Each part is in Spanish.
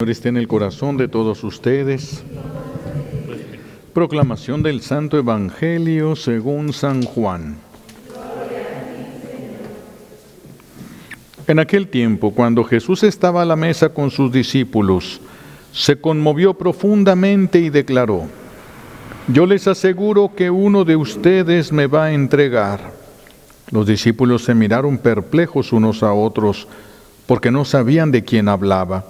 Señor esté en el corazón de todos ustedes. Proclamación del Santo Evangelio según San Juan. En aquel tiempo, cuando Jesús estaba a la mesa con sus discípulos, se conmovió profundamente y declaró: «Yo les aseguro que uno de ustedes me va a entregar». Los discípulos se miraron perplejos unos a otros, porque no sabían de quién hablaba.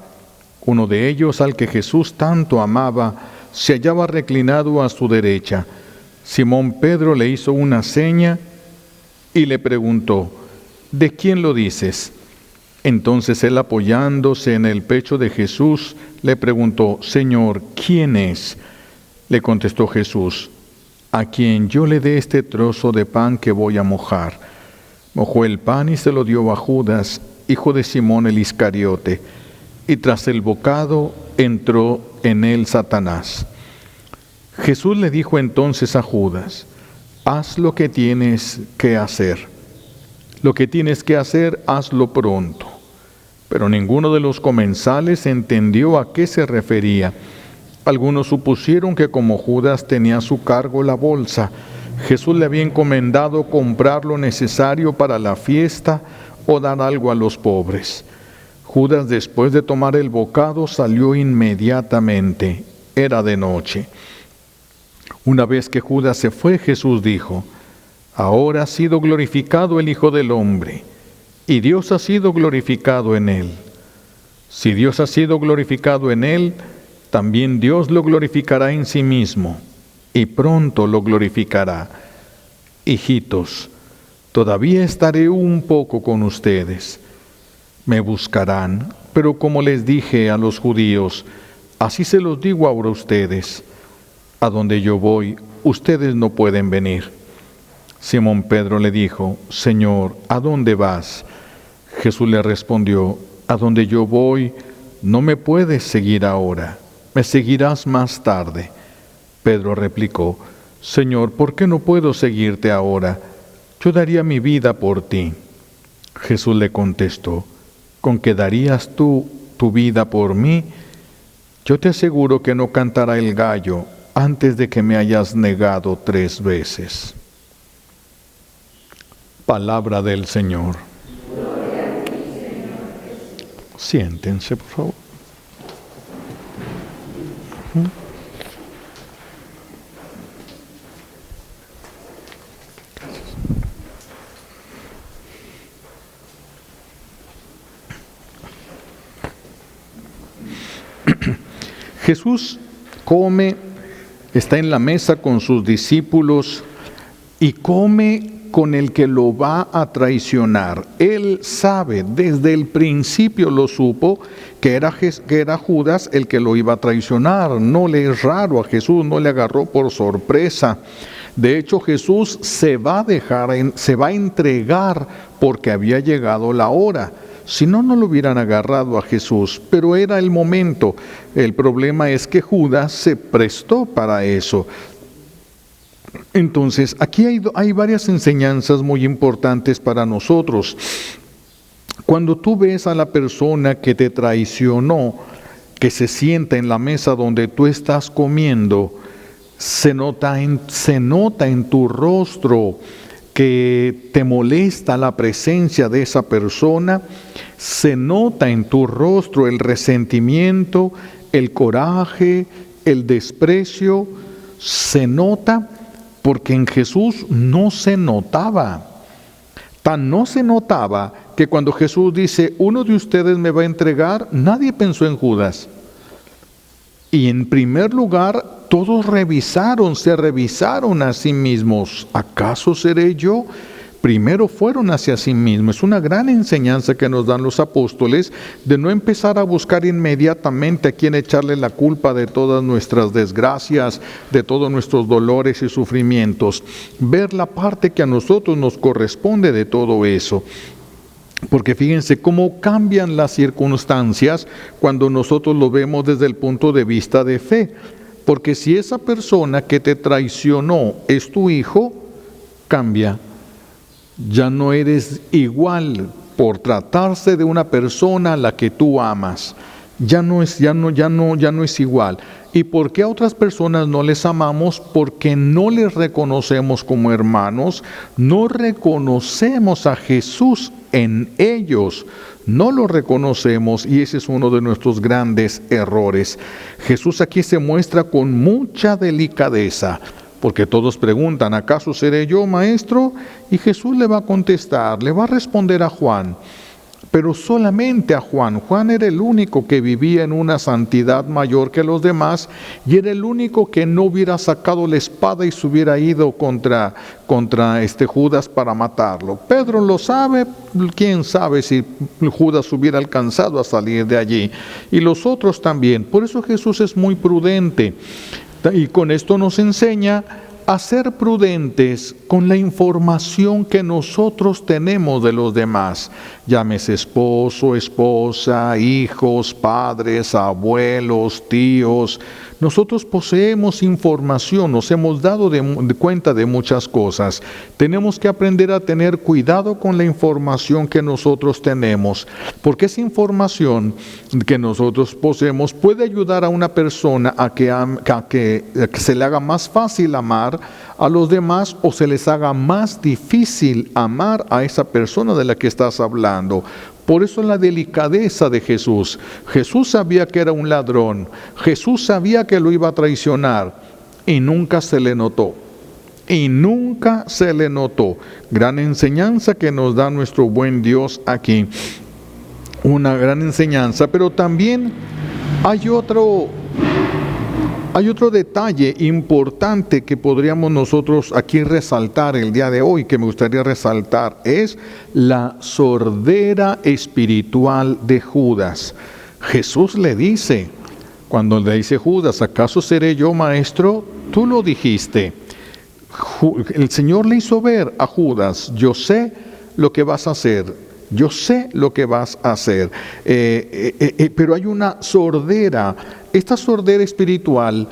Uno de ellos, al que Jesús tanto amaba, se hallaba reclinado a su derecha. Simón Pedro le hizo una seña y le preguntó: «¿De quién lo dices?». Entonces él, apoyándose en el pecho de Jesús, le preguntó: «Señor, ¿quién es?». Le contestó Jesús: «A quien yo le dé este trozo de pan que voy a mojar». Mojó el pan y se lo dio a Judas, hijo de Simón el Iscariote. Y tras el bocado entró en él Satanás. Jesús le dijo entonces a Judas: «Haz lo que tienes que hacer. Lo que tienes que hacer, hazlo pronto». Pero ninguno de los comensales entendió a qué se refería. Algunos supusieron que como Judas tenía a su cargo la bolsa, Jesús le había encomendado comprar lo necesario para la fiesta o dar algo a los pobres. Judas, después de tomar el bocado, salió inmediatamente. Era de noche. Una vez que Judas se fue, Jesús dijo: «Ahora ha sido glorificado el Hijo del Hombre, y Dios ha sido glorificado en él. Si Dios ha sido glorificado en él, también Dios lo glorificará en sí mismo, y pronto lo glorificará. Hijitos, todavía estaré un poco con ustedes. Me buscarán, pero como les dije a los judíos, así se los digo ahora a ustedes: a donde yo voy, ustedes no pueden venir». Simón Pedro le dijo: «Señor, ¿a dónde vas?». Jesús le respondió: «A donde yo voy, no me puedes seguir ahora, me seguirás más tarde». Pedro replicó: «Señor, ¿por qué no puedo seguirte ahora? Yo daría mi vida por ti». Jesús le contestó: «¿Con qué darías tú tu vida por mí? Yo te aseguro que no cantará el gallo antes de que me hayas negado 3 veces». Palabra del Señor. Siéntense, por favor. Jesús come, está en la mesa con sus discípulos y come con el que lo va a traicionar. Él sabe, desde el principio lo supo, que era Judas el que lo iba a traicionar. No le es raro a Jesús, no le agarró por sorpresa. De hecho, Jesús se va a entregar porque había llegado la hora. Si no, no lo hubieran agarrado a Jesús, pero era el momento. El problema es que Judas se prestó para eso. Entonces, aquí hay varias enseñanzas muy importantes para nosotros. Cuando tú ves a la persona que te traicionó, que se sienta en la mesa donde tú estás comiendo, se nota en tu rostro que te molesta la presencia de esa persona, se nota en tu rostro el resentimiento, el coraje, el desprecio, se nota, porque en Jesús no se notaba. Tan no se notaba que cuando Jesús dice: «Uno de ustedes me va a entregar», nadie pensó en Judas. Y en primer lugar, todos se revisaron a sí mismos. ¿Acaso seré yo? Primero fueron hacia sí mismos. Es una gran enseñanza que nos dan los apóstoles de no empezar a buscar inmediatamente a quién echarle la culpa de todas nuestras desgracias, de todos nuestros dolores y sufrimientos. Ver la parte que a nosotros nos corresponde de todo eso. Porque fíjense cómo cambian las circunstancias cuando nosotros lo vemos desde el punto de vista de fe. Porque si esa persona que te traicionó es tu hijo, cambia. Ya no eres igual por tratarse de una persona a la que tú amas. ya no es igual. ¿Y por qué a otras personas no les amamos? Porque no les reconocemos como hermanos, no reconocemos a Jesús en ellos, no lo reconocemos, y ese es uno de nuestros grandes errores. Jesús aquí se muestra con mucha delicadeza, porque todos preguntan, ¿acaso seré yo, maestro? Y Jesús le va a contestar, le va a responder a Juan, pero solamente a Juan. Juan era el único que vivía en una santidad mayor que los demás, y era el único que no hubiera sacado la espada y se hubiera ido contra Judas para matarlo. Pedro lo sabe, quién sabe si Judas hubiera alcanzado a salir de allí, y los otros también. Por eso Jesús es muy prudente, y con esto nos enseña a ser prudentes con la información que nosotros tenemos de los demás. Llámese esposo, esposa, hijos, padres, abuelos, tíos. Nosotros poseemos información, nos hemos dado de cuenta de muchas cosas. Tenemos que aprender a tener cuidado con la información que nosotros tenemos, porque esa información que nosotros poseemos puede ayudar a una persona a que se le haga más fácil amar a los demás, o se les haga más difícil amar a esa persona de la que estás hablando. Por eso la delicadeza de Jesús. Jesús sabía que era un ladrón, Jesús sabía que lo iba a traicionar, y nunca se le notó. Y nunca se le notó. Gran enseñanza que nos da nuestro buen Dios aquí. Una gran enseñanza, pero también hay otro detalle importante que podríamos nosotros aquí resaltar el día de hoy, que me gustaría resaltar, es la sordera espiritual de Judas. Jesús le dice, cuando le dice Judas, ¿acaso seré yo, maestro? Tú lo dijiste. El Señor le hizo ver a Judas, yo sé lo que vas a hacer. Yo sé lo que vas a hacer, pero hay una sordera. Esta sordera espiritual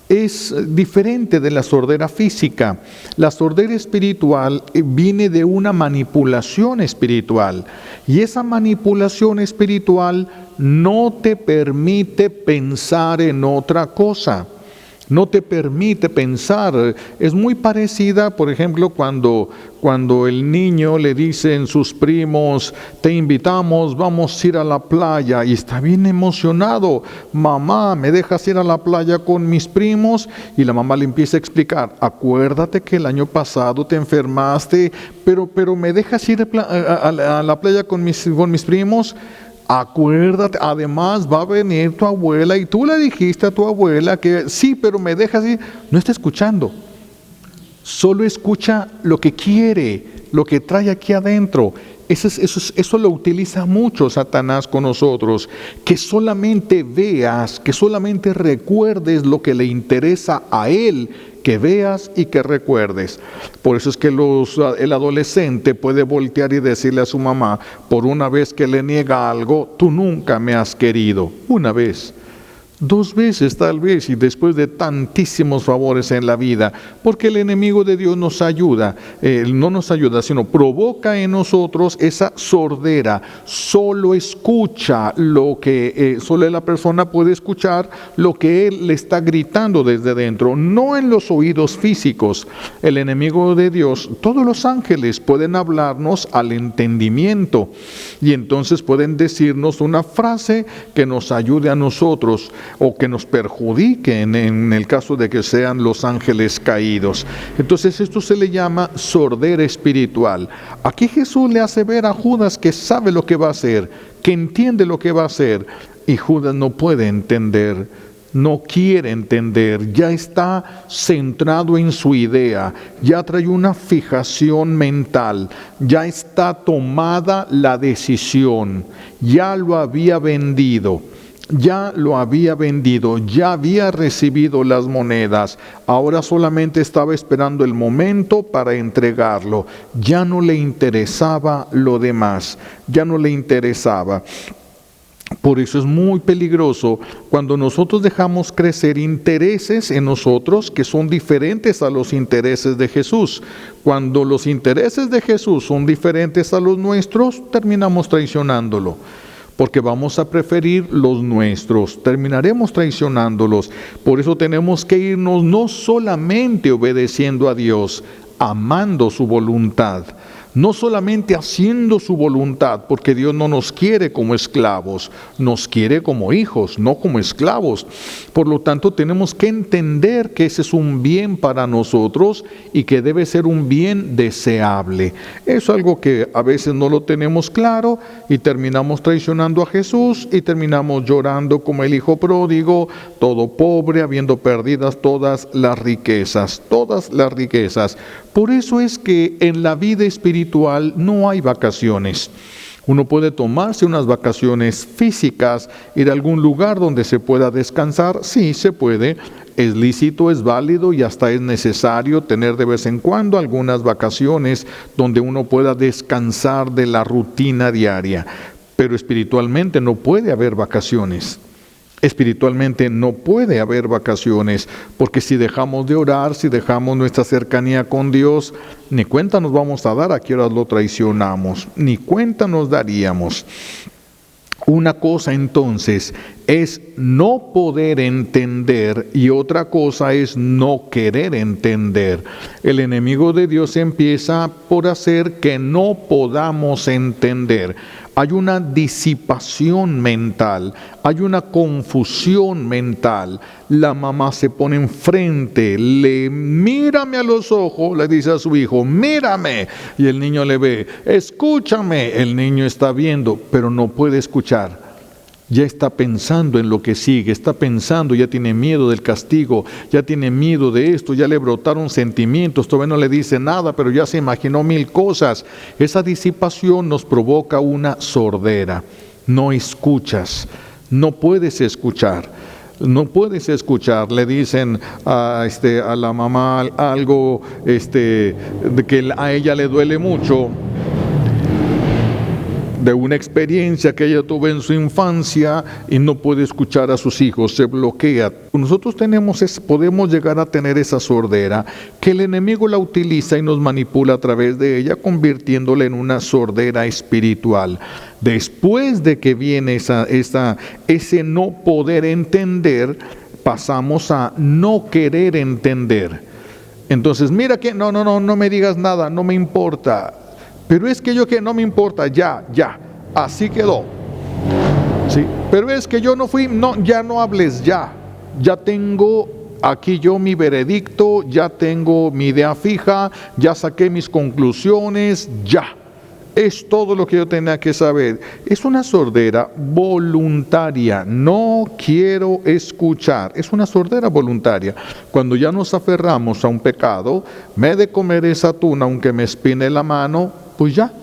es diferente de la sordera física. La sordera espiritual viene de una manipulación espiritual, y esa manipulación espiritual no te permite pensar en otra cosa. No te permite pensar. Es muy parecida, por ejemplo, cuando el niño le dicen sus primos, te invitamos, vamos a ir a la playa, y está bien emocionado. Mamá, ¿me dejas ir a la playa con mis primos? Y la mamá le empieza a explicar, acuérdate que el año pasado te enfermaste, pero ¿me dejas ir a la playa con mis primos? Acuérdate, además va a venir tu abuela, y tú le dijiste a tu abuela que sí, pero me dejas ir. No está escuchando, solo escucha lo que quiere, lo que trae aquí adentro. Eso lo utiliza mucho Satanás con nosotros, que solamente veas, que solamente recuerdes lo que le interesa a él, que veas y que recuerdes. Por eso es que el adolescente puede voltear y decirle a su mamá, por una vez que le niega algo, tú nunca me has querido. Una vez, 2 veces tal vez, y después de tantísimos favores en la vida, porque el enemigo de Dios nos ayuda, no nos ayuda, sino provoca en nosotros esa sordera. Solo escucha lo que, solo la persona puede escuchar lo que él le está gritando desde dentro, no en los oídos físicos. El enemigo de Dios, todos los ángeles pueden hablarnos al entendimiento, y entonces pueden decirnos una frase que nos ayude a nosotros, o que nos perjudique en el caso de que sean los ángeles caídos. Entonces esto se le llama sordera espiritual. Aquí Jesús le hace ver a Judas que sabe lo que va a hacer, que entiende lo que va a hacer, y Judas no puede entender, no quiere entender, ya está centrado en su idea, ya trae una fijación mental, ya está tomada la decisión, ya lo había vendido. Ya lo había vendido, ya había recibido las monedas, ahora solamente estaba esperando el momento para entregarlo. Ya no le interesaba lo demás, ya no le interesaba. Por eso es muy peligroso cuando nosotros dejamos crecer intereses en nosotros que son diferentes a los intereses de Jesús. Cuando los intereses de Jesús son diferentes a los nuestros, terminamos traicionándolo. porque vamos a preferir los nuestros, terminaremos traicionándolos. Por eso tenemos que irnos no solamente obedeciendo a Dios, amando su voluntad, no solamente haciendo su voluntad, porque Dios no nos quiere como esclavos, nos quiere como hijos, no como esclavos. Por lo tanto, tenemos que entender que ese es un bien para nosotros y que debe ser un bien deseable. Es algo que a veces no lo tenemos claro y terminamos traicionando a Jesús y terminamos llorando como el hijo pródigo, todo pobre, habiendo perdidas todas las riquezas, todas las riquezas. Por eso es que en la vida espiritual no hay vacaciones. Uno puede tomarse unas vacaciones físicas, ir a algún lugar donde se pueda descansar, sí se puede, es lícito, es válido y hasta es necesario tener de vez en cuando algunas vacaciones donde uno pueda descansar de la rutina diaria, pero espiritualmente no puede haber vacaciones. Espiritualmente no puede haber vacaciones, porque si dejamos de orar, si dejamos nuestra cercanía con Dios, ni cuenta nos vamos a dar a qué horas lo traicionamos, ni cuenta nos daríamos. Una cosa entonces es no poder entender y otra cosa es no querer entender. El enemigo de Dios empieza por hacer que no podamos entender. Hay una disipación mental, hay una confusión mental. La mamá se pone enfrente, mírame a los ojos, le dice a su hijo, mírame. Y el niño le ve, escúchame. El niño está viendo, pero no puede escuchar. Ya está pensando en lo que sigue, está pensando, ya tiene miedo del castigo, ya tiene miedo de esto, ya le brotaron sentimientos, todavía no le dice nada, pero ya se imaginó mil cosas. Esa disipación nos provoca una sordera. No escuchas, no puedes escuchar. No puedes escuchar, le dicen a la mamá algo de que a ella le duele mucho, de una experiencia que ella tuvo en su infancia y no puede escuchar a sus hijos, se bloquea. Nosotros podemos llegar a tener esa sordera que el enemigo la utiliza y nos manipula a través de ella, convirtiéndola en una sordera espiritual. Después de que viene ese no poder entender, pasamos a no querer entender. Entonces, mira que no me digas nada, no me importa. Pero es que yo que no me importa, ya, así quedó. Sí, pero es que yo no fui, ya no hables, ya tengo aquí yo mi veredicto, ya tengo mi idea fija, ya saqué mis conclusiones, ya. Es todo lo que yo tenía que saber. Es una sordera voluntaria. No quiero escuchar. Es una sordera voluntaria. Cuando ya nos aferramos a un pecado, me he de comer esa tuna aunque me espine la mano, pues ya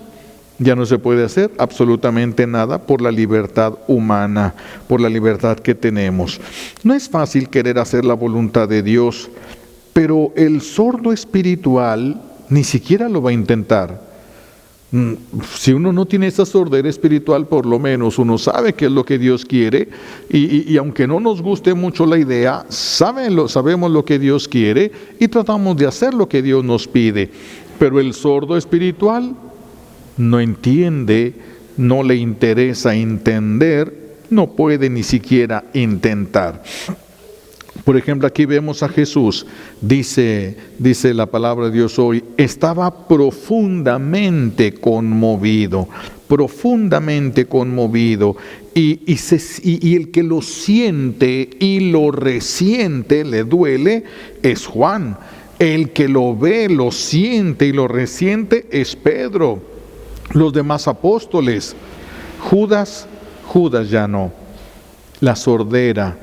no se puede hacer absolutamente nada por la libertad humana, por la libertad que tenemos. No es fácil querer hacer la voluntad de Dios, pero el sordo espiritual ni siquiera lo va a intentar. Si uno no tiene esa sordera espiritual, por lo menos uno sabe qué es lo que Dios quiere y aunque no nos guste mucho la idea, sabemos lo que Dios quiere y tratamos de hacer lo que Dios nos pide. Pero el sordo espiritual no entiende, no le interesa entender, no puede ni siquiera intentar. Por ejemplo, aquí vemos a Jesús, dice la palabra de Dios hoy, estaba profundamente conmovido, y el que lo siente y lo resiente, le duele, es Juan. El que lo ve, lo siente y lo resiente es Pedro. Los demás apóstoles, Judas ya no. La sordera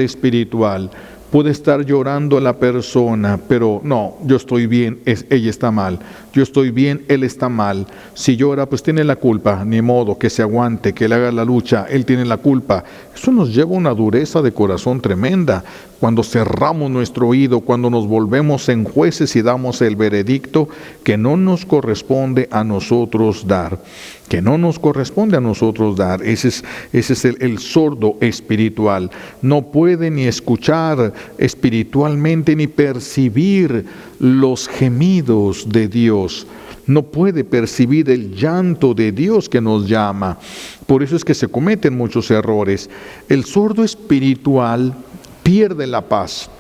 espiritual. Puede estar llorando la persona, pero no, yo estoy bien, ella está mal. Yo estoy bien, él está mal. Si llora, pues tiene la culpa, ni modo, que se aguante, que le haga la lucha, él tiene la culpa. Eso nos lleva a una dureza de corazón tremenda. Cuando cerramos nuestro oído, cuando nos volvemos en jueces y damos el veredicto que no nos corresponde a nosotros dar. Ese es el sordo espiritual. No puede ni escuchar espiritualmente ni percibir los gemidos de Dios. no puede percibir el llanto de Dios que nos llama. Por eso es que se cometen muchos errores. El sordo espiritual pierde la paz,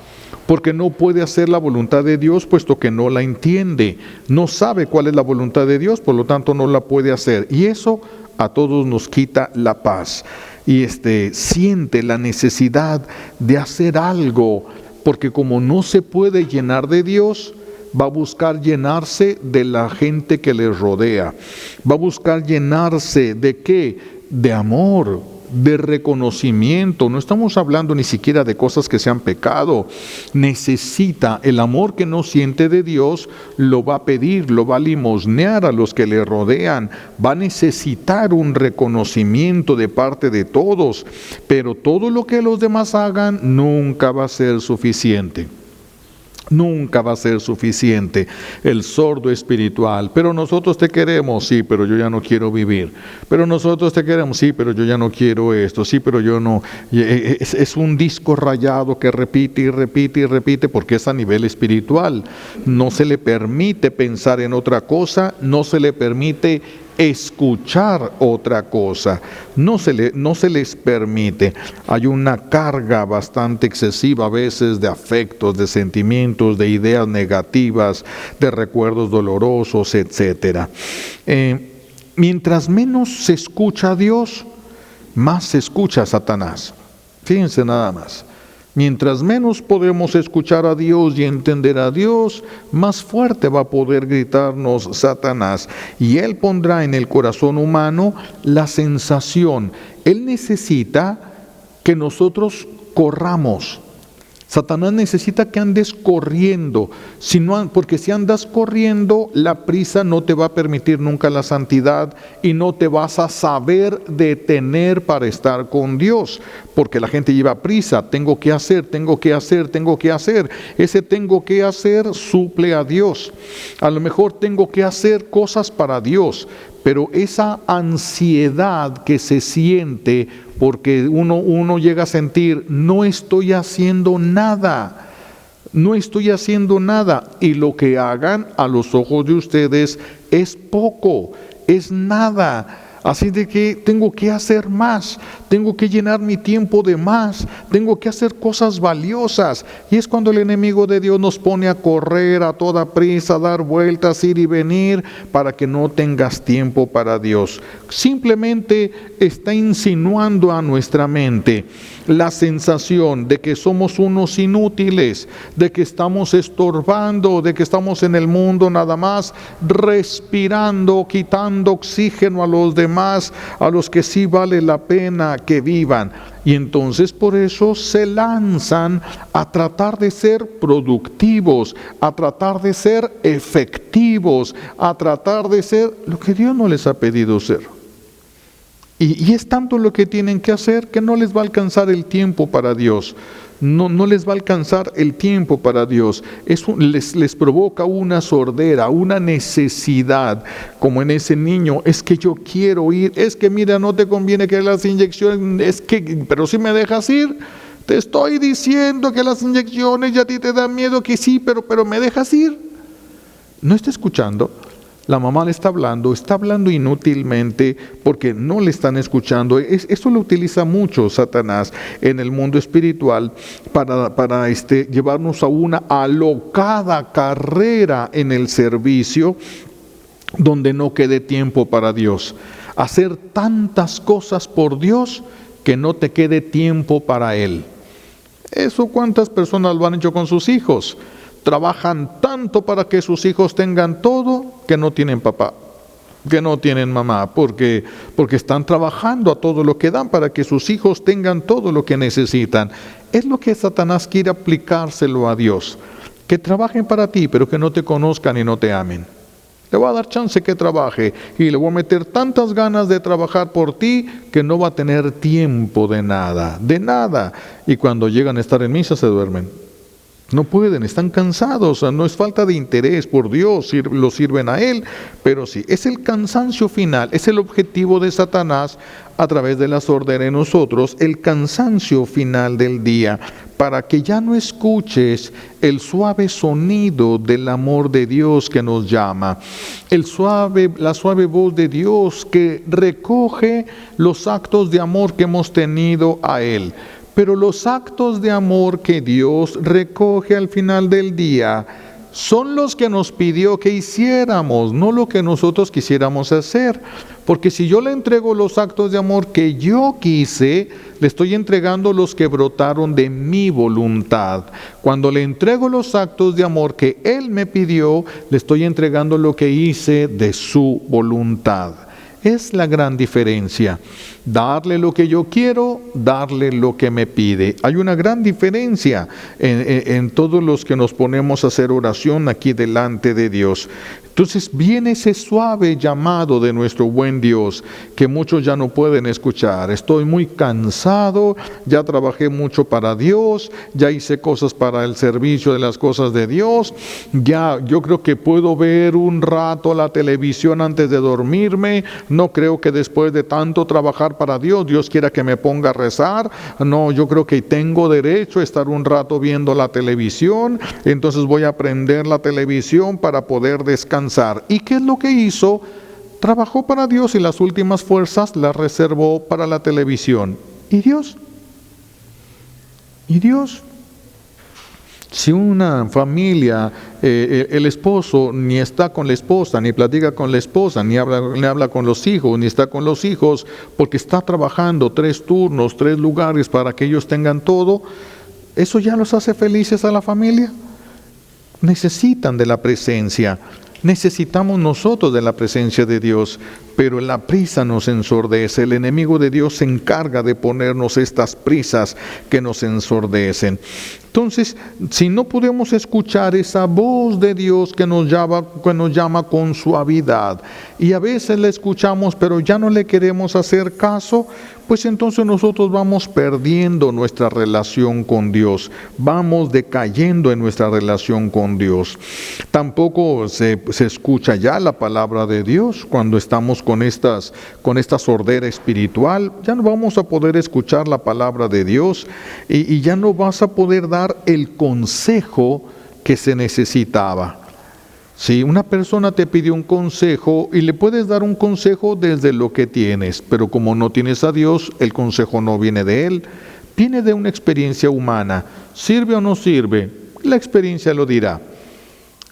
porque no puede hacer la voluntad de Dios, puesto que no la entiende. No sabe cuál es la voluntad de Dios, por lo tanto no la puede hacer. Y eso a todos nos quita la paz. Y siente la necesidad de hacer algo, porque como no se puede llenar de Dios, va a buscar llenarse de la gente que le rodea. Va a buscar llenarse ¿de qué? De amor, de reconocimiento. No estamos hablando ni siquiera de cosas que sean pecado. Necesita el amor que no siente de Dios, lo va a pedir, lo va a limosnear a los que le rodean. Va a necesitar un reconocimiento de parte de todos, pero todo lo que los demás hagan nunca va a ser suficiente. Nunca va a ser suficiente el sordo espiritual. Pero nosotros te queremos, sí, pero yo ya no quiero vivir. Pero nosotros te queremos, sí, pero yo ya no quiero esto, sí, pero yo no. Es un disco rayado que repite y repite y repite, porque es a nivel espiritual. No se le permite pensar en otra cosa, no se le permite escuchar otra cosa, no se les permite. Hay una carga bastante excesiva a veces de afectos, de sentimientos, de ideas negativas, de recuerdos dolorosos, etc. Mientras menos se escucha a Dios, más se escucha a Satanás. Fíjense nada más. Mientras menos podemos escuchar a Dios y entender a Dios, más fuerte va a poder gritarnos Satanás. Y él pondrá en el corazón humano la sensación. Él necesita que nosotros corramos. Satanás necesita que andes corriendo, porque si andas corriendo, la prisa no te va a permitir nunca la santidad y no te vas a saber detener para estar con Dios, porque la gente lleva prisa, tengo que hacer. Ese tengo que hacer suple a Dios. A lo mejor tengo que hacer cosas para Dios, pero esa ansiedad que se siente porque uno llega a sentir, no estoy haciendo nada, y lo que hagan a los ojos de ustedes es poco, es nada. Así de que tengo que hacer más, tengo que llenar mi tiempo de más, tengo que hacer cosas valiosas. Y es cuando el enemigo de Dios nos pone a correr a toda prisa, a dar vueltas, ir y venir, para que no tengas tiempo para Dios. Simplemente está insinuando a nuestra mente la sensación de que somos unos inútiles, de que estamos estorbando, de que estamos en el mundo nada más respirando, quitando oxígeno a los demás, a los que sí vale la pena que vivan. Y entonces por eso se lanzan a tratar de ser productivos, a tratar de ser efectivos, a tratar de ser lo que Dios no les ha pedido ser. Y es tanto lo que tienen que hacer que no les va a alcanzar el tiempo para Dios. No les va a alcanzar el tiempo para Dios. Les provoca una sordera, una necesidad, como en ese niño. Es que yo quiero ir, es que mira, no te conviene que las inyecciones, pero si me dejas ir, te estoy diciendo que las inyecciones ya a ti te dan miedo, que sí, pero me dejas ir. ¿No está escuchando? La mamá le está hablando inútilmente porque no le están escuchando. Esto lo utiliza mucho Satanás en el mundo espiritual para llevarnos a una alocada carrera en el servicio donde no quede tiempo para Dios. Hacer tantas cosas por Dios que no te quede tiempo para Él. Eso ¿cuántas personas lo han hecho con sus hijos? Trabajan tanto para que sus hijos tengan todo que no tienen papá, que no tienen mamá, porque están trabajando a todo lo que dan para que sus hijos tengan todo lo que necesitan. Es lo que Satanás quiere aplicárselo a Dios, que trabajen para ti, pero que no te conozcan y no te amen. Le voy a dar chance que trabaje y le voy a meter tantas ganas de trabajar por ti que no va a tener tiempo de nada. Y cuando llegan a estar en misa se duermen. No pueden, están cansados, no es falta de interés por Dios, lo sirven a Él, pero sí, es el cansancio final, es el objetivo de Satanás a través de la sordera en nosotros, el cansancio final del día, para que ya no escuches el suave sonido del amor de Dios que nos llama, la suave voz de Dios que recoge los actos de amor que hemos tenido a Él. Pero los actos de amor que Dios recoge al final del día son los que nos pidió que hiciéramos, no lo que nosotros quisiéramos hacer. Porque si yo le entrego los actos de amor que yo quise, le estoy entregando los que brotaron de mi voluntad. Cuando le entrego los actos de amor que Él me pidió, le estoy entregando lo que hice de su voluntad. Es la gran diferencia. Darle lo que yo quiero, darle lo que me pide. Hay una gran diferencia en todos los que nos ponemos a hacer oración aquí delante de Dios. Entonces viene ese suave llamado de nuestro buen Dios que muchos ya no pueden escuchar. Estoy muy cansado, ya trabajé mucho para Dios, ya hice cosas para el servicio de las cosas de Dios, ya yo creo que puedo ver un rato la televisión antes de dormirme, no creo que después de tanto trabajar para Dios, Dios quiera que me ponga a rezar, no, yo creo que tengo derecho a estar un rato viendo la televisión, entonces voy a prender la televisión para poder descansar. ¿Y qué es lo que hizo? Trabajó para Dios y las últimas fuerzas las reservó para la televisión. ¿Y Dios? ¿Y Dios? Si una familia, el esposo ni está con la esposa, ni platica con la esposa, ni habla con los hijos, ni está con los hijos, porque está trabajando 3 turnos, 3 lugares para que ellos tengan todo, ¿eso ya los hace felices a la familia? Necesitan de la presencia. Necesitamos nosotros de la presencia de Dios, pero la prisa nos ensordece. El enemigo de Dios se encarga de ponernos estas prisas que nos ensordecen. Entonces, si no podemos escuchar esa voz de Dios que nos llama con suavidad, y a veces la escuchamos pero ya no le queremos hacer caso, pues entonces nosotros vamos perdiendo nuestra relación con Dios, vamos decayendo en nuestra relación con Dios. Tampoco se escucha ya la palabra de Dios cuando estamos con esta sordera espiritual. Ya no vamos a poder escuchar la palabra de Dios y ya no vas a poder dar el consejo que se necesitaba. Si una persona te pide un consejo y le puedes dar un consejo desde lo que tienes, pero como no tienes a Dios, el consejo no viene de Él, viene de una experiencia humana. ¿Sirve o no sirve? La experiencia lo dirá.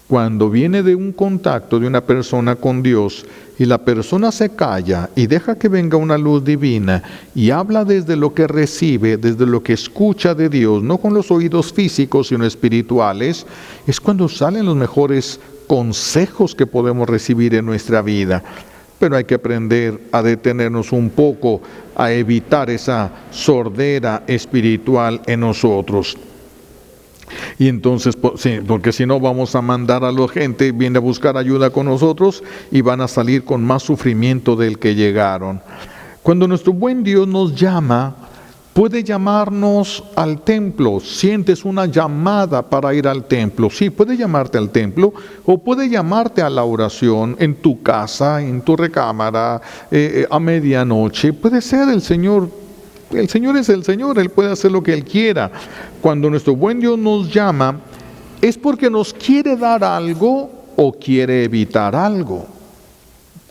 Cuando viene de un contacto de una persona con Dios y la persona se calla y deja que venga una luz divina y habla desde lo que recibe, desde lo que escucha de Dios, no con los oídos físicos sino espirituales, es cuando salen los mejores consejos que podemos recibir en nuestra vida. Pero hay que aprender a detenernos un poco, a evitar esa sordera espiritual en nosotros. Y entonces, sí, porque si no vamos a mandar a la gente, viene a buscar ayuda con nosotros y van a salir con más sufrimiento del que llegaron. Cuando nuestro buen Dios nos llama, puede llamarnos al templo. Sientes una llamada para ir al templo. Sí, puede llamarte al templo o puede llamarte a la oración en tu casa, en tu recámara, a medianoche. Puede ser el Señor. El Señor es el Señor, Él puede hacer lo que Él quiera. Cuando nuestro buen Dios nos llama, es porque nos quiere dar algo o quiere evitar algo.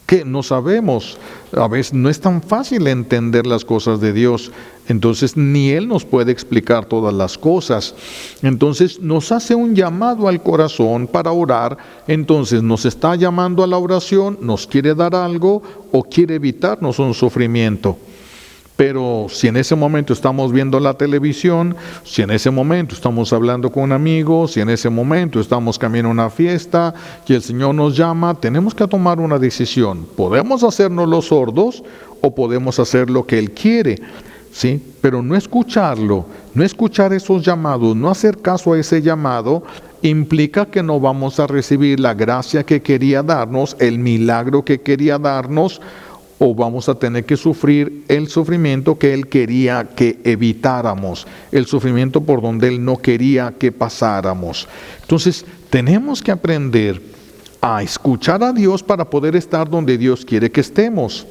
Que no sabemos, a veces no es tan fácil entender las cosas de Dios, entonces ni Él nos puede explicar todas las cosas. Entonces nos hace un llamado al corazón para orar, entonces nos está llamando a la oración, nos quiere dar algo o quiere evitarnos un sufrimiento. Pero si en ese momento estamos viendo la televisión, si en ese momento estamos hablando con amigos, si en ese momento estamos camino a una fiesta y el Señor nos llama, tenemos que tomar una decisión. Podemos hacernos los sordos o podemos hacer lo que Él quiere, ¿sí? Pero no escucharlo, no escuchar esos llamados, no hacer caso a ese llamado, implica que no vamos a recibir la gracia que quería darnos, el milagro que quería darnos, o vamos a tener que sufrir el sufrimiento que Él quería que evitáramos, el sufrimiento por donde Él no quería que pasáramos. Entonces, tenemos que aprender a escuchar a Dios para poder estar donde Dios quiere que estemos.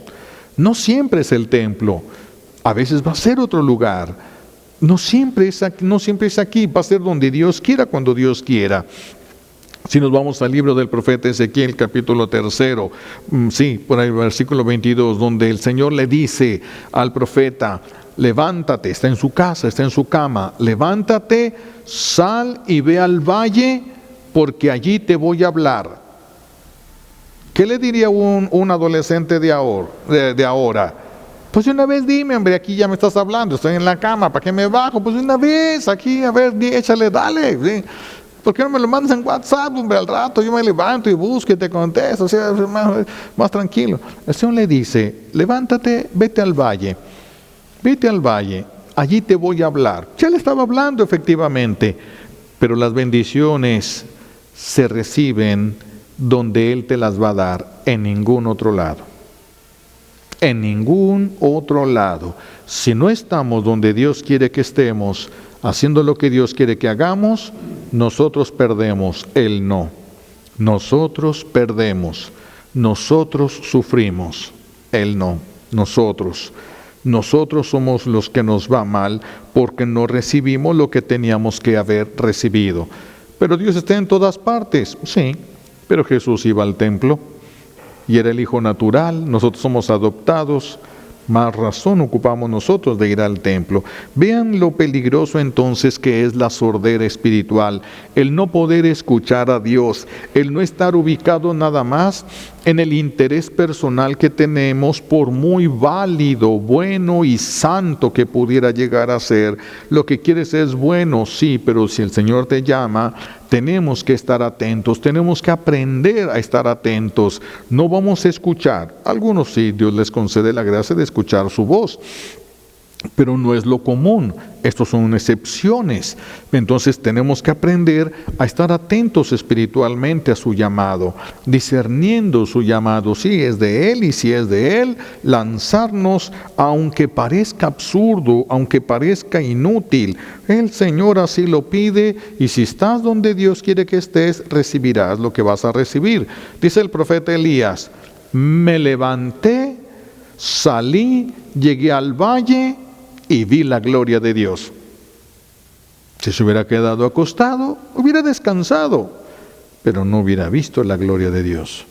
No siempre es el templo, a veces va a ser otro lugar, no siempre es aquí, va a ser donde Dios quiera, cuando Dios quiera. Si nos vamos al libro del profeta Ezequiel, capítulo 3, sí, por ahí versículo 22, donde el Señor le dice al profeta: levántate, está en su casa, está en su cama, levántate, sal y ve al valle, porque allí te voy a hablar. ¿Qué le diría un adolescente de ahora? Pues de una vez dime, hombre, aquí ya me estás hablando, estoy en la cama, ¿para qué me bajo? Pues de una vez, aquí, a ver, échale, dale, ¿sí? ¿Por qué no me lo mandas en WhatsApp, hombre? Al rato yo me levanto y busco y te contesto, o sea, más tranquilo. El Señor le dice: levántate, vete al valle, allí te voy a hablar. Ya le estaba hablando efectivamente, pero las bendiciones se reciben donde Él te las va a dar, en ningún otro lado. En ningún otro lado. Si no estamos donde Dios quiere que estemos, haciendo lo que Dios quiere que hagamos, nosotros perdemos, Él no. Nosotros perdemos, nosotros sufrimos, Él no. Nosotros somos los que nos va mal porque no recibimos lo que teníamos que haber recibido. Pero Dios está en todas partes, sí, pero Jesús iba al templo y era el Hijo natural, nosotros somos adoptados, más razón ocupamos nosotros de ir al templo. Vean lo peligroso entonces que es la sordera espiritual, el no poder escuchar a Dios, el no estar ubicado nada más en el interés personal que tenemos, por muy válido, bueno y santo que pudiera llegar a ser. Lo que quieres es bueno, sí, pero si el Señor te llama, tenemos que estar atentos, tenemos que aprender a estar atentos. No vamos a escuchar. Algunos sí, Dios les concede la gracia de escuchar su voz, pero no es lo común. Estos son excepciones. Entonces tenemos que aprender a estar atentos espiritualmente a su llamado, discerniendo su llamado, si es de Él y si es de Él, lanzarnos aunque parezca absurdo, aunque parezca inútil. El Señor así lo pide, y si estás donde Dios quiere que estés, recibirás lo que vas a recibir. Dice el profeta Elías: me levanté, salí, llegué al valle y vi la gloria de Dios. Si se hubiera quedado acostado, hubiera descansado, pero no hubiera visto la gloria de Dios.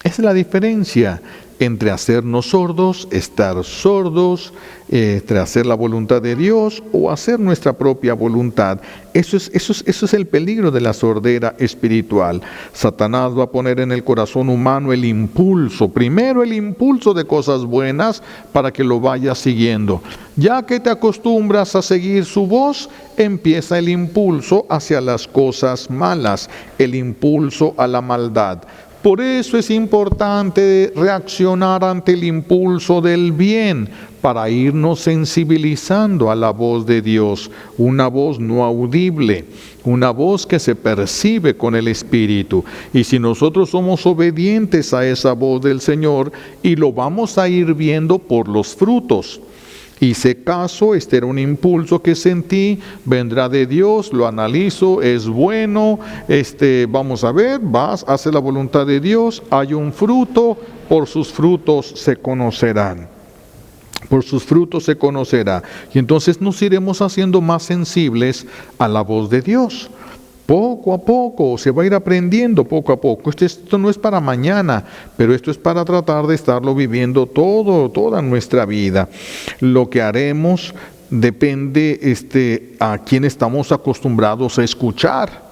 Esa es la diferencia entre hacernos sordos, estar sordos, entre hacer la voluntad de Dios o hacer nuestra propia voluntad. Eso es el peligro de la sordera espiritual. Satanás va a poner en el corazón humano el impulso, primero el impulso de cosas buenas, para que lo vayas siguiendo. Ya que te acostumbras a seguir su voz, empieza el impulso hacia las cosas malas, el impulso a la maldad. Por eso es importante reaccionar ante el impulso del bien, para irnos sensibilizando a la voz de Dios, una voz no audible, una voz que se percibe con el Espíritu. Y si nosotros somos obedientes a esa voz del Señor, y lo vamos a ir viendo por los frutos. Hice caso, este era un impulso que sentí, vendrá de Dios, lo analizo, es bueno, vamos a ver, hace la voluntad de Dios, hay un fruto, por sus frutos se conocerán. Por sus frutos se conocerá. Y entonces nos iremos haciendo más sensibles a la voz de Dios. Poco a poco, se va a ir aprendiendo poco a poco. Esto no es para mañana, pero esto es para tratar de estarlo viviendo toda nuestra vida. Lo que haremos depende a quién estamos acostumbrados a escuchar.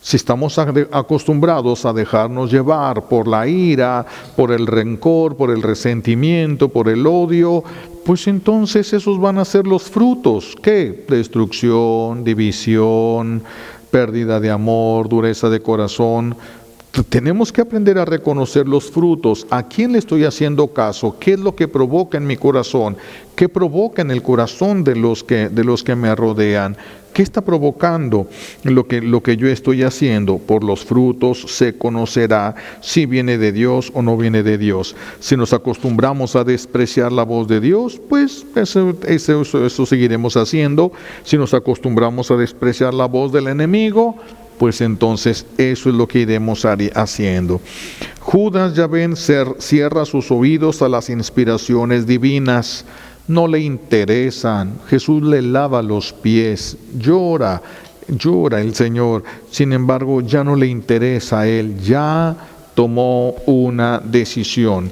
Si estamos acostumbrados a dejarnos llevar por la ira, por el rencor, por el resentimiento, por el odio, pues entonces esos van a ser los frutos. ¿Qué? Destrucción, división, pérdida de amor, dureza de corazón. Tenemos que aprender a reconocer los frutos. ¿A quién le estoy haciendo caso? ¿Qué es lo que provoca en mi corazón? ¿Qué provoca en el corazón de los que me rodean? ¿Qué está provocando lo que yo estoy haciendo? Por los frutos se conocerá si viene de Dios o no viene de Dios. Si nos acostumbramos a despreciar la voz de Dios, pues eso seguiremos haciendo. Si nos acostumbramos a despreciar la voz del enemigo, pues entonces eso es lo que iremos haciendo. Judas, ya ven, cierra sus oídos a las inspiraciones divinas. no le interesan. Jesús le lava los pies, llora el Señor. Sin embargo, ya no le interesa a él, ya tomó una decisión.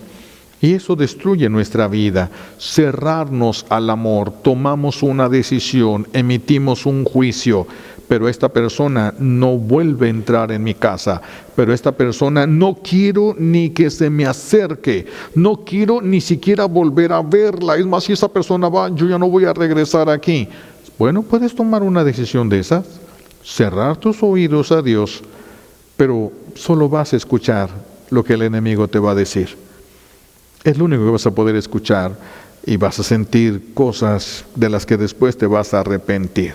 Y eso destruye nuestra vida. Cerrarnos al amor, tomamos una decisión, emitimos un juicio, pero esta persona no vuelve a entrar en mi casa, pero esta persona no quiero ni que se me acerque, no quiero ni siquiera volver a verla. Es más, si esa persona va, yo ya no voy a regresar aquí. Bueno, puedes tomar una decisión de esas, cerrar tus oídos a Dios, pero solo vas a escuchar lo que el enemigo te va a decir. Es lo único que vas a poder escuchar y vas a sentir cosas de las que después te vas a arrepentir.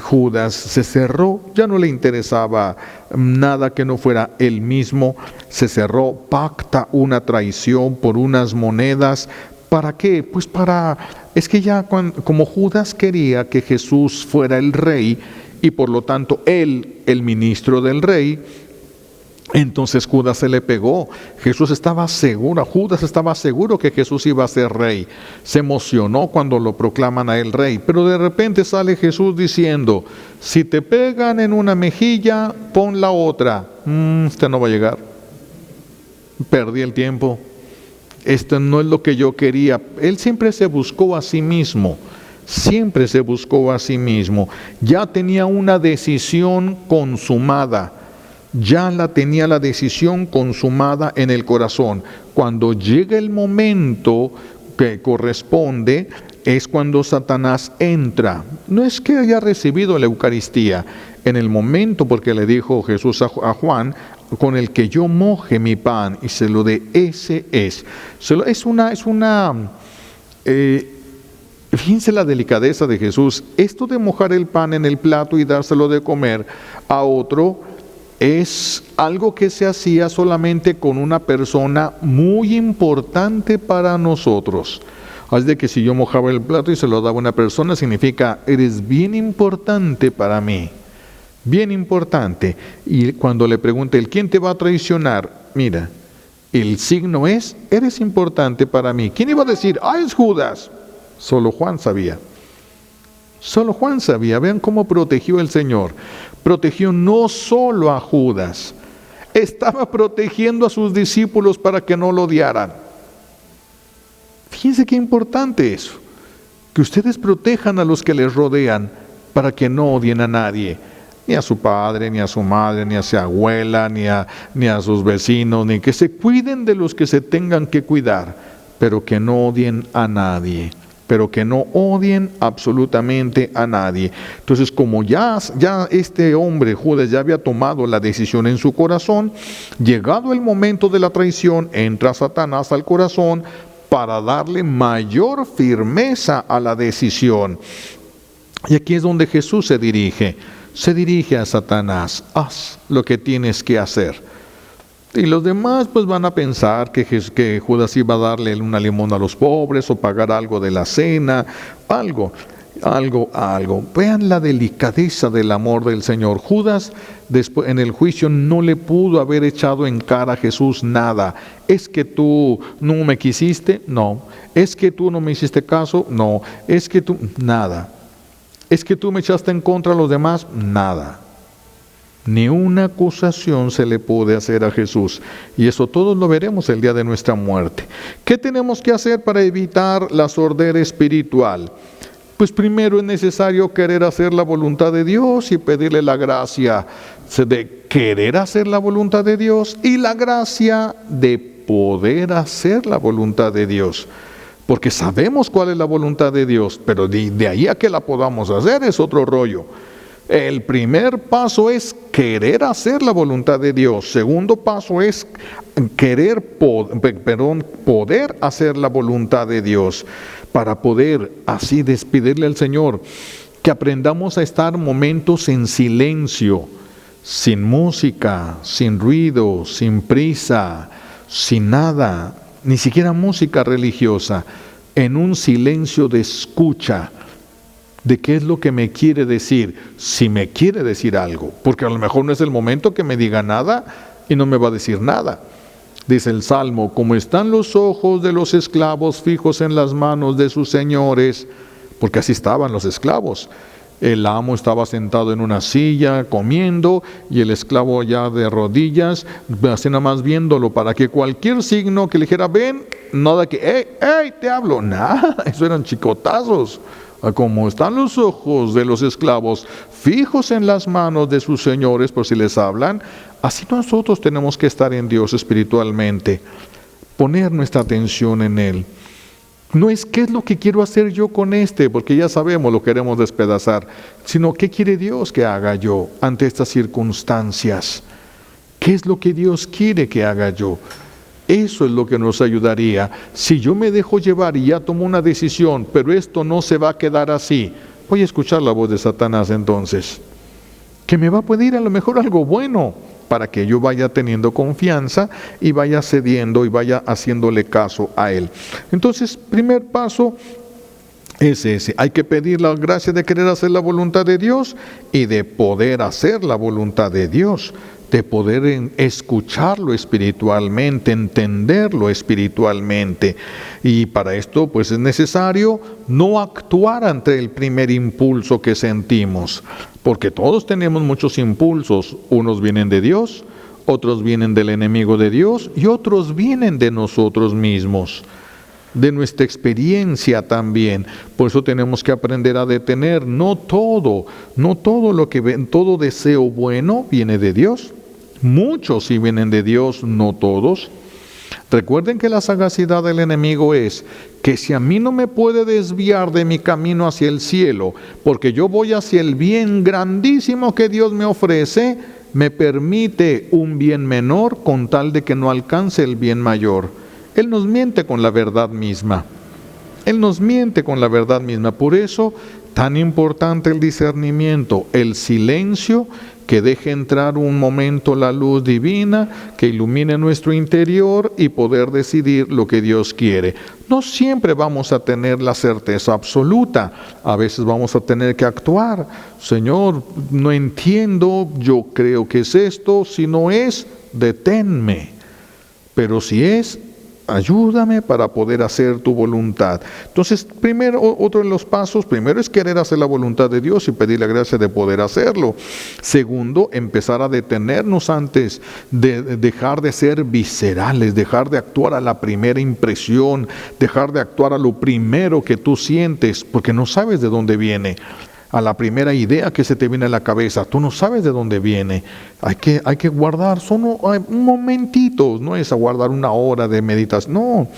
Judas se cerró, ya no le interesaba nada que no fuera él mismo, se cerró, pacta una traición por unas monedas. ¿Para qué? Pues es que ya como Judas quería que Jesús fuera el rey y por lo tanto él, el ministro del rey, entonces Judas se le pegó. Judas estaba seguro que Jesús iba a ser rey. Se emocionó cuando lo proclaman a él rey, pero de repente sale Jesús diciendo, si te pegan en una mejilla, pon la otra. Este no va a llegar. Perdí el tiempo. Esto no es lo que yo quería. Él siempre se buscó a sí mismo. Ya tenía una decisión consumada. Ya tenía la decisión consumada en el corazón. Cuando llega el momento que corresponde, es cuando Satanás entra. No es que haya recibido la Eucaristía. En el momento, porque le dijo Jesús a Juan, con el que yo moje mi pan y se lo dé, ese es. Fíjense la delicadeza de Jesús. Esto de mojar el pan en el plato y dárselo de comer a otro, es algo que se hacía solamente con una persona muy importante para nosotros. Así de que si yo mojaba el plato y se lo daba a una persona, significa, eres bien importante para mí. Bien importante. Y cuando le pregunté, ¿quién te va a traicionar? Mira, el signo es, eres importante para mí. ¿Quién iba a decir, es Judas? Solo Juan sabía. Vean cómo protegió el Señor. Protegió no solo a Judas, estaba protegiendo a sus discípulos para que no lo odiaran. Fíjense qué importante eso, que ustedes protejan a los que les rodean para que no odien a nadie, ni a su padre, ni a su madre, ni a su abuela, ni a sus vecinos, ni que se cuiden de los que se tengan que cuidar, pero que no odien a nadie. Pero que no odien absolutamente a nadie. Entonces, como ya este hombre, Judas, ya había tomado la decisión en su corazón, llegado el momento de la traición, entra Satanás al corazón para darle mayor firmeza a la decisión. Y aquí es donde Jesús se dirige a Satanás, haz lo que tienes que hacer. Y los demás pues van a pensar que Judas iba a darle una limosna a los pobres o pagar algo de la cena, algo. Vean la delicadeza del amor del Señor. Judas después en el juicio no le pudo haber echado en cara a Jesús nada. ¿Es que tú no me quisiste? No. ¿Es que tú no me hiciste caso? No. ¿Es que tú? Nada. ¿Es que tú me echaste en contra a los demás? Nada. Ni una acusación se le puede hacer a Jesús. Y eso todos lo veremos el día de nuestra muerte. ¿Qué tenemos que hacer para evitar la sordera espiritual? Pues primero es necesario querer hacer la voluntad de Dios y pedirle la gracia de querer hacer la voluntad de Dios y la gracia de poder hacer la voluntad de Dios. Porque sabemos cuál es la voluntad de Dios, pero de ahí a que la podamos hacer es otro rollo. El primer paso es querer hacer la voluntad de Dios. Segundo paso es poder hacer la voluntad de Dios. Para poder así despedirle al Señor, que aprendamos a estar momentos en silencio, sin música, sin ruido, sin prisa, sin nada, ni siquiera música religiosa, en un silencio de escucha. ¿De qué es lo que me quiere decir? Si me quiere decir algo, porque a lo mejor no es el momento que me diga nada y no me va a decir nada. Dice el Salmo, como están los ojos de los esclavos fijos en las manos de sus señores, porque así estaban los esclavos. El amo estaba sentado en una silla comiendo y el esclavo allá de rodillas, así nada más viéndolo, para que cualquier signo que le dijera, ven, nada que, hey, te hablo, nada, eso eran chicotazos. Como están los ojos de los esclavos fijos en las manos de sus señores por si les hablan, así nosotros tenemos que estar en Dios espiritualmente, poner nuestra atención en Él. No es qué es lo que quiero hacer yo con porque ya sabemos, lo queremos despedazar, sino qué quiere Dios que haga yo ante estas circunstancias. ¿Qué es lo que Dios quiere que haga yo? Eso es lo que nos ayudaría. Si yo me dejo llevar y ya tomo una decisión, pero esto no se va a quedar así, voy a escuchar la voz de Satanás entonces, que me va a pedir a lo mejor algo bueno, para que yo vaya teniendo confianza y vaya cediendo y vaya haciéndole caso a Él. Entonces, primer paso es ese. Hay que pedir la gracia de querer hacer la voluntad de Dios y de poder hacer la voluntad de Dios, de poder escucharlo espiritualmente, entenderlo espiritualmente. Y para esto pues es necesario no actuar ante el primer impulso que sentimos, porque todos tenemos muchos impulsos, unos vienen de Dios, otros vienen del enemigo de Dios y otros vienen de nosotros mismos, de nuestra experiencia también. Por eso tenemos que aprender a detener, no todo lo que ven, todo deseo bueno viene de Dios. Muchos sí vienen de Dios, no todos. Recuerden que la sagacidad del enemigo es que si a mí no me puede desviar de mi camino hacia el cielo, porque yo voy hacia el bien grandísimo que Dios me ofrece, me permite un bien menor con tal de que no alcance el bien mayor. Él nos miente con la verdad misma. Él nos miente con la verdad misma. Por eso, tan importante el discernimiento, el silencio, que deje entrar un momento la luz divina, que ilumine nuestro interior y poder decidir lo que Dios quiere. No siempre vamos a tener la certeza absoluta, a veces vamos a tener que actuar. Señor, no entiendo, yo creo que es esto, si no es, deténme. Pero si es, ayúdame para poder hacer tu voluntad. Entonces, primero, otro de los pasos, primero es querer hacer la voluntad de Dios y pedir la gracia de poder hacerlo. Segundo, empezar a detenernos antes de dejar de ser viscerales, dejar de actuar a la primera impresión, dejar de actuar a lo primero que tú sientes, porque no sabes de dónde viene. A la primera idea que se te viene a la cabeza, tú no sabes de dónde viene. Hay que guardar, son momentitos, no es a guardar una hora de meditación, no.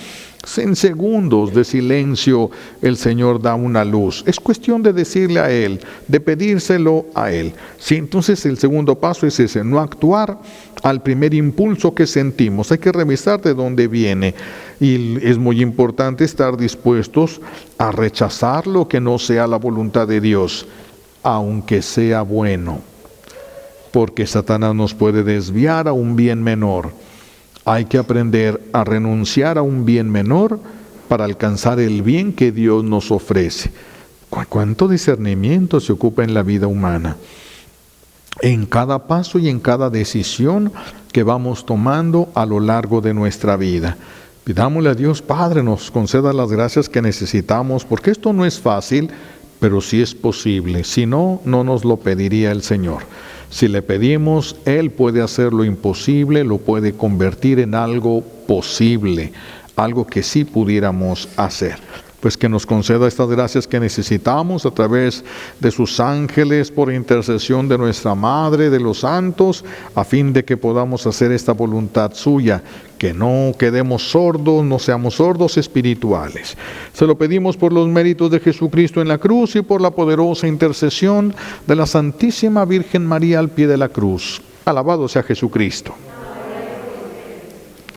En segundos de silencio el Señor da una luz. Es cuestión de decirle a Él, de pedírselo a Él. Sí, entonces el segundo paso es ese, no actuar al primer impulso que sentimos. Hay que revisar de dónde viene. Y es muy importante estar dispuestos a rechazar lo que no sea la voluntad de Dios, aunque sea bueno. Porque Satanás nos puede desviar a un bien menor. Hay que aprender a renunciar a un bien menor para alcanzar el bien que Dios nos ofrece. ¿Cuánto discernimiento se ocupa en la vida humana? En cada paso y en cada decisión que vamos tomando a lo largo de nuestra vida. Pidámosle a Dios Padre nos conceda las gracias que necesitamos, porque esto no es fácil, pero sí es posible. Si no, no nos lo pediría el Señor. Si le pedimos, Él puede hacer lo imposible, lo puede convertir en algo posible, algo que sí pudiéramos hacer. Pues que nos conceda estas gracias que necesitamos a través de sus ángeles, por intercesión de nuestra Madre, de los santos, a fin de que podamos hacer esta voluntad suya, que no quedemos sordos, no seamos sordos espirituales. Se lo pedimos por los méritos de Jesucristo en la cruz y por la poderosa intercesión de la Santísima Virgen María al pie de la cruz. Alabado sea Jesucristo.